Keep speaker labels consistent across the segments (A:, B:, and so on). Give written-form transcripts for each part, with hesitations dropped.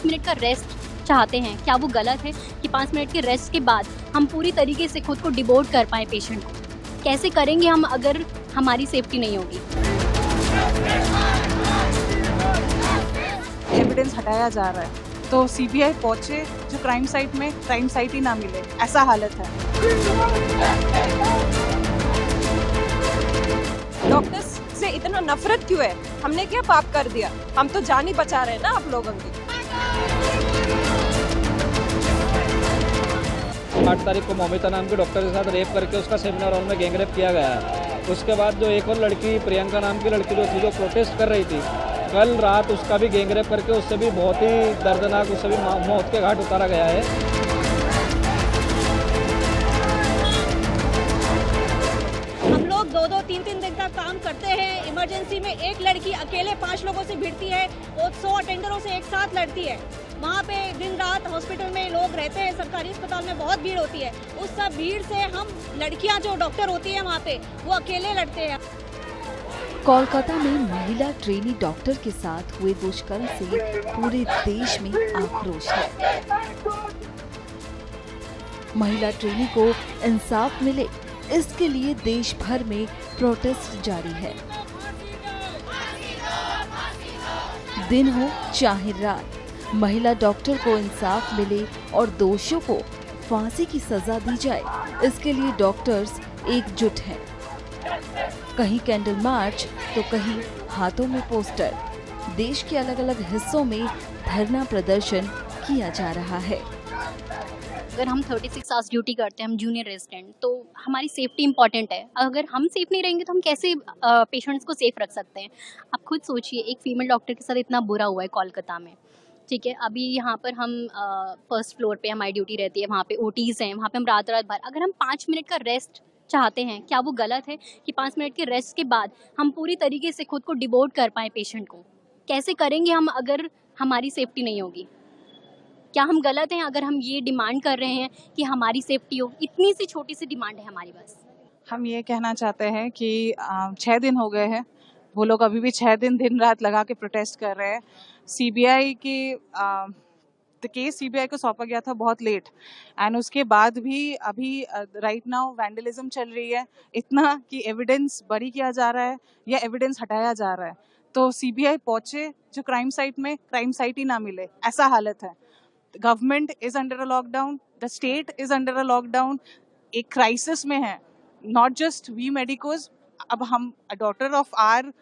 A: Minute का rest चाहते हैं, क्या वो गलत है कि 5 मिनट के रेस्ट के बाद हम पूरी तरीके से खुद को डिवोट कर पाएँ पेशेंट को? कैसे करेंगे हम अगर हमारी सेफ्टी नहीं होगी?
B: एविडेंस हटाया जा रहा है तो सीबीआई पहुंचे, जो क्राइम साइट में क्राइम साइट ही ना मिले, ऐसा हालत है।
C: डॉक्टर्स से इतना नफरत क्यों है? हमने क्या पाप कर दिया? हम तो जान ही बचा रहे हैं ना आप लोगों की।
D: 8 तारीख को मोमिता नाम के डॉक्टर के साथ रेप करके उसका सेमिनार हॉल में गैंगरेप किया गया है। उसके बाद जो एक और लड़की प्रियंका नाम की लड़की जो थी, जो प्रोटेस्ट कर रही थी, कल रात उसका भी गैंगरेप करके उससे भी बहुत ही दर्दनाक, उससे भी मौत के घाट उतारा गया है।
E: हम लोग 2-2, 3-3 दिन तक काम करते हैं। इमरजेंसी में एक लड़की अकेले 5 लोगों से भिड़ती है और 100 अटेंडरों से एक साथ लड़ती है। वहाँ पे दिन रात हॉस्पिटल में लोग रहते हैं, सरकारी अस्पताल में बहुत भीड़ होती है। उस सब भीड़ से हम लड़कियाँ जो डॉक्टर होती है वहाँ पे, वो अकेले लड़ते हैं।
F: कोलकाता में महिला ट्रेनी डॉक्टर के साथ हुए दुष्कर्म से पूरे देश में आक्रोश है। महिला ट्रेनी को इंसाफ मिले, इसके लिए देश भर में प्रोटेस्ट जारी है। दिन हो चाहे रात, महिला डॉक्टर को इंसाफ मिले और दोषियों को फांसी की सजा दी जाए, इसके लिए डॉक्टर्स एकजुट हैं। कहीं कैंडल मार्च तो कहीं हाथों में पोस्टर। देश के अलग अलग हिस्सों में धरना प्रदर्शन किया जा रहा है।
A: अगर हम 36 आवर्स ड्यूटी करते हैं, हम जूनियर रेजिडेंट, तो हमारी सेफ्टी इंपॉर्टेंट है। अगर हम सेफ नहीं रहेंगे तो हम कैसे पेशेंट्स को सेफ रख सकते हैं? आप खुद सोचिए, एक फीमेल डॉक्टर के साथ इतना बुरा हुआ है कोलकाता में, ठीक है। अभी यहाँ पर हम फर्स्ट फ्लोर पे हमारी ड्यूटी रहती है, वहाँ पे ओटीज़ हैं, वहाँ पे हम रात रात भर, अगर हम 5 मिनट का रेस्ट चाहते हैं, क्या वो गलत है कि 5 मिनट के रेस्ट के बाद हम पूरी तरीके से खुद को डिवोट कर पाएँ पेशेंट को? कैसे करेंगे हम अगर हमारी सेफ्टी नहीं होगी? क्या हम गलत हैं अगर हम ये डिमांड कर रहे हैं कि हमारी सेफ्टी हो? इतनी सी छोटी सी डिमांड है हमारी बस।
B: हम ये कहना चाहते हैं कि 6 दिन हो गए हैं, वो लोग अभी भी 6 दिन दिन रात लगा के प्रोटेस्ट कर रहे हैं। सीबीआई की केस सीबीआई को सौंपा गया था बहुत लेट, एंड उसके बाद भी अभी राइट नाउ वैंडलिज्म चल रही है, इतना कि एविडेंस बरी किया जा रहा है या एविडेंस हटाया जा रहा है। तो सीबीआई पहुंचे, जो क्राइम साइट में क्राइम साइट ही ना मिले, ऐसा हालत है। Government is under a lockdown, the state is under a lockdown, एक क्राइसिस में है। नॉट जस्ट वी मेडिकोज, अब हम daughter of our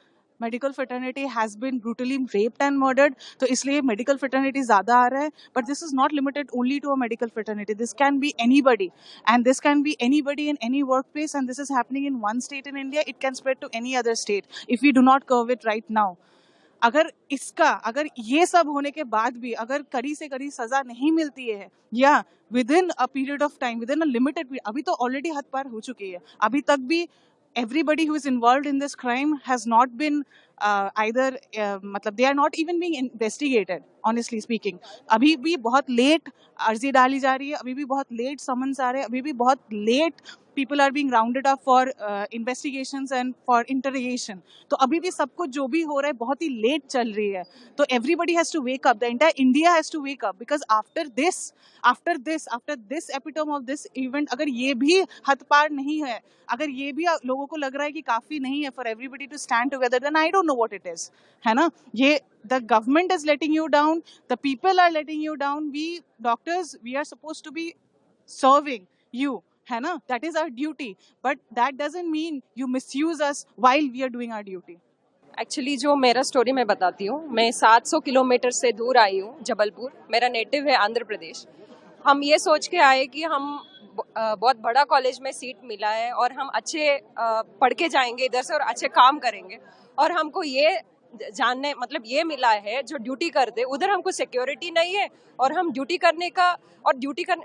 B: medical fraternity has been brutally raped and murdered, तो इसलिए मेडिकल फ्रेटर्निटी ज्यादा आ रहा है। But this is not limited only to a medical fraternity, this can be anybody, and this can be anybody in any work place, and this is happening in one state in India, it can spread to any other state if we do not curb it right now. अगर ये सब होने के बाद भी अगर कड़ी से कड़ी सजा नहीं मिलती है, या with in a period of time, with in a limited period, अभी तो ऑलरेडी हद पार हो चुकी है, अभी तक भी everybody who is involved in this crime has not been मतलब they are not even being investigated, honestly speaking। अभी भी बहुत लेट अर्जी डाली जा रही है, अभी भी बहुत लेट समन्स आ रहे हैं, अभी भी बहुत late people are being rounded up for investigations and for interrogation। तो अभी भी सब कुछ जो भी हो रहा है बहुत ही लेट चल रही है। तो everybody has to wake up, the entire India has to wake up, because after this epitome of this event, अगर ये भी हद पार नहीं है, अगर ये भी लोगों को लग रहा है कि काफी नहीं है for everybody to stand together, then I don't know what it is, है ना? ये the government is letting you down, the people are letting you down, we doctors, we are supposed to be serving you, है ना? That is our duty, but that doesn't mean you misuse us while we are doing our duty।
C: Actually जो मेरा story मैं बताती हूँ, मैं 700 kilometre से दूर आई हूँ, जबलपुर, मेरा नेटिव है आंध्र प्रदेश। हम ये सोच के आए कि हम बहुत बड़ा कॉलेज में सीट मिला है और हम अच्छे पढ़ के जाएंगे इधर से और अच्छे काम करेंगे, और हमको ये जानने मतलब ये मिला है जो ड्यूटी करते उधर हमको सिक्योरिटी नहीं है, और हम ड्यूटी करने का और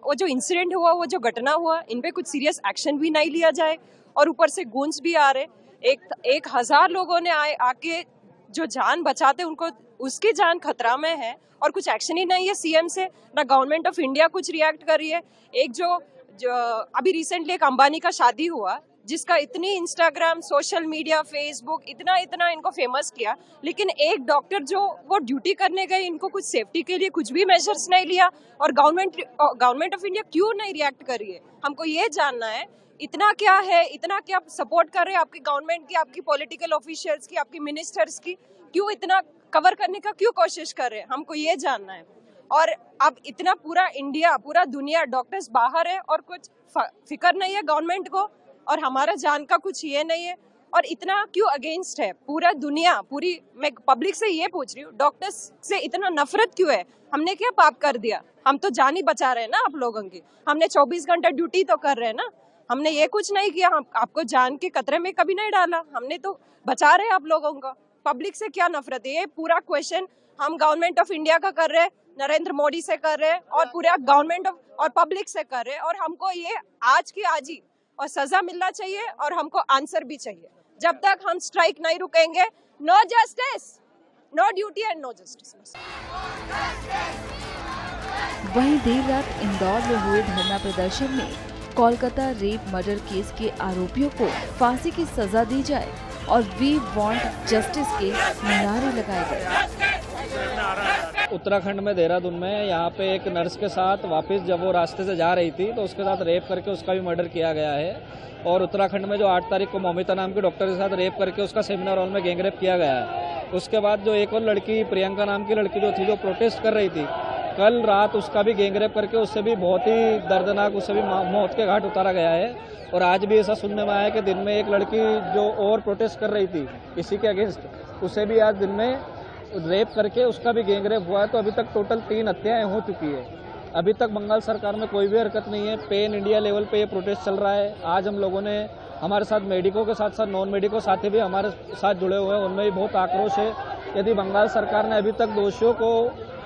C: वो जो इंसिडेंट हुआ, वो जो घटना हुआ, इन पे कुछ सीरियस एक्शन भी नहीं लिया जाए, और ऊपर से गूंज भी आ रहे। 1000 लोगों ने आके जो जान बचाते उनको, उसकी जान खतरा में है, और कुछ एक्शन ही नहीं है सीएम से, ना गवर्नमेंट ऑफ इंडिया कुछ रिएक्ट कर रही है। एक जो अभी रिसेंटली एक अंबानी का शादी हुआ, जिसका इतनी इंस्टाग्राम, सोशल मीडिया, फेसबुक इतना इनको फेमस किया, लेकिन एक डॉक्टर जो वो ड्यूटी करने गए, इनको कुछ सेफ्टी के लिए कुछ भी मेजर्स नहीं लिया। और गवर्नमेंट ऑफ इंडिया क्यों नहीं रिएक्ट कर रही है, हमको ये जानना है। इतना क्या है, इतना क्या सपोर्ट कर रहे हैं आपकी गवर्नमेंट की, आपकी पॉलिटिकल ऑफिशियल्स की, आपकी मिनिस्टर्स की, क्यों इतना कवर करने का क्यों कोशिश कर रहे हैं, हमको ये जानना है। और अब इतना पूरा इंडिया, पूरा दुनिया, डॉक्टर्स बाहर है और कुछ फिक्र नहीं है गवर्नमेंट को, और हमारा जान का कुछ ये नहीं है। और इतना क्यों अगेंस्ट है पूरा दुनिया, पूरी, मैं पब्लिक से ये पूछ रही हूँ, डॉक्टर्स से इतना नफरत क्यों है? हमने क्या पाप कर दिया? हम तो जान ही बचा रहे हैं ना आप लोगों की, हमने 24 घंटा ड्यूटी तो कर रहे हैं ना, हमने ये कुछ नहीं किया, हम आपको जान के खतरे में कभी नहीं डाला, हमने तो बचा रहे हैं आप लोगों का। पब्लिक से क्या नफरत है? ये पूरा क्वेश्चन हम गवर्नमेंट ऑफ इंडिया का कर रहे हैं, नरेंद्र मोदी से कर रहे हैं, और पूरा गवर्नमेंट और पब्लिक से कर रहे हैं। और हमको ये आज की आज ही और सजा मिलना चाहिए, और हमको आंसर भी चाहिए। जब तक हम स्ट्राइक नहीं रुकेंगे, no justice, no duty and no justice.
F: वहीं देर रात इंदौर में हुए धरना प्रदर्शन में कोलकाता रेप मर्डर केस के आरोपियों को फांसी की सजा दी जाए और वी वांट जस्टिस के नारे लगाए गए।
D: उत्तराखंड में देहरादून में यहाँ पे एक नर्स के साथ वापस जब वो रास्ते से जा रही थी तो उसके साथ रेप करके उसका भी मर्डर किया गया है। और उत्तराखंड में जो 8 तारीख को मौमिता नाम की डॉक्टर के साथ रेप करके उसका सेमिनार हॉल में गैंगरेप किया गया है। उसके बाद जो एक और लड़की, प्रियंका नाम की लड़की जो थी, जो प्रोटेस्ट कर रही थी, कल रात उसका भी गैंगरेप करके उससे भी बहुत ही दर्दनाक, उससे भी मौत के घाट उतारा गया है। और आज भी ऐसा सुनने में आया कि दिन में एक लड़की जो और प्रोटेस्ट कर रही थी इसी के अगेंस्ट, उसे भी आज दिन में रेप करके उसका भी गैंगरेप हुआ है। तो अभी तक टोटल 3 हत्याएं हो चुकी है। अभी तक बंगाल सरकार में कोई भी हरकत नहीं है। पेन इंडिया लेवल पे ये प्रोटेस्ट चल रहा है। आज हम लोगों ने, हमारे साथ मेडिको के साथ साथ नॉन मेडिको साथी भी हमारे साथ जुड़े हुए हैं, उनमें भी बहुत आक्रोश है। यदि बंगाल सरकार ने अभी तक दोषियों को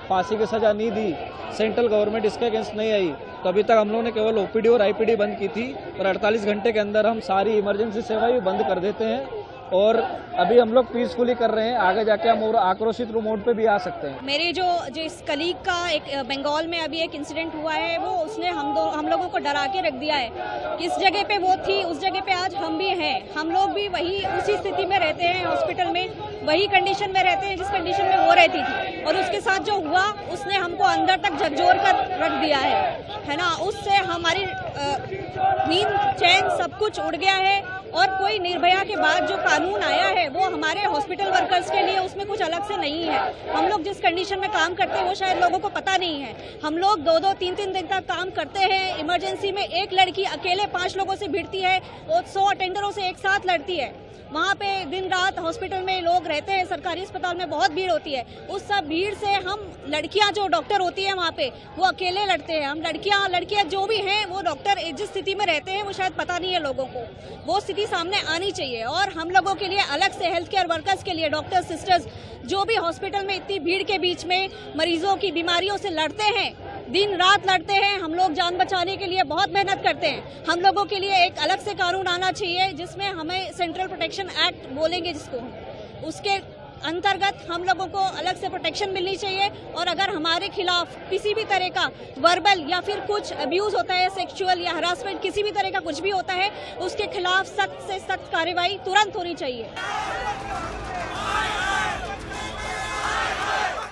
D: फांसी की सजा नहीं दी, सेंट्रल गवर्नमेंट इसके अगेंस्ट नहीं आई, तो अभी तक हम लोगों ने केवल ओपीडी और आईपीडी बंद की थी, और 48 घंटे के अंदर हम सारी इमरजेंसी सेवाएं भी बंद कर देते हैं। और अभी हम लोग पीसफुली कर रहे हैं, आगे जाके हम और आक्रोशित मोड पे भी आ सकते हैं।
E: मेरे जो इस कलीग का एक बंगाल में अभी एक इंसिडेंट हुआ है, वो उसने हम लोगों को डरा के रख दिया है। किस जगह पे वो थी, उस जगह पे आज हम भी हैं। हम लोग भी वही उसी स्थिति में रहते हैं, हॉस्पिटल में वही कंडीशन में रहते हैं जिस कंडीशन में वो रहती थी। और उसके साथ जो हुआ, उसने हमको अंदर तक झकझोर कर रख दिया है ना। उससे हमारी नींद, चैन सब कुछ उड़ गया है। और कोई निर्भया के बाद जो कानून आया है वो हमारे हॉस्पिटल वर्कर्स के लिए, उसमें कुछ अलग से नहीं है। हम लोग जिस कंडीशन में काम करते हैं वो शायद लोगों को पता नहीं है। हम लोग 2-2, 3-3 दिन तक काम करते हैं। इमरजेंसी में एक लड़की अकेले 5 लोगों से भिड़ती है और 100 अटेंडरों से एक साथ लड़ती है। वहाँ पे दिन रात हॉस्पिटल में लोग रहते हैं, सरकारी अस्पताल में बहुत भीड़ होती है। उस सब भीड़ से हम लड़कियाँ जो डॉक्टर होती है वहाँ पे, वो अकेले लड़ते हैं। हम लड़कियाँ जो भी हैं, वो डॉक्टर जिस स्थिति में रहते हैं वो शायद पता नहीं है लोगों को। वो स्थिति सामने आनी चाहिए। और हम लोगों के लिए अलग से, हेल्थ केयर वर्कर्स के लिए, डॉक्टर सिस्टर्स जो भी हॉस्पिटल में इतनी भीड़ के बीच में मरीजों की बीमारियों से लड़ते हैं, दिन रात लड़ते हैं, हम लोग जान बचाने के लिए बहुत मेहनत करते हैं। हम लोगों के लिए एक अलग से कानून आना चाहिए जिसमें हमें सेंट्रल प्रोटेक्शन एक्ट बोलेंगे जिसको, उसके अंतर्गत हम लोगों को अलग से प्रोटेक्शन मिलनी चाहिए। और अगर हमारे खिलाफ किसी भी तरह का वर्बल या फिर कुछ अब्यूज होता है, सेक्सुअल या हरासमेंट, किसी भी तरह का कुछ भी होता है, उसके खिलाफ सख्त से सख्त कार्रवाई तुरंत होनी चाहिए।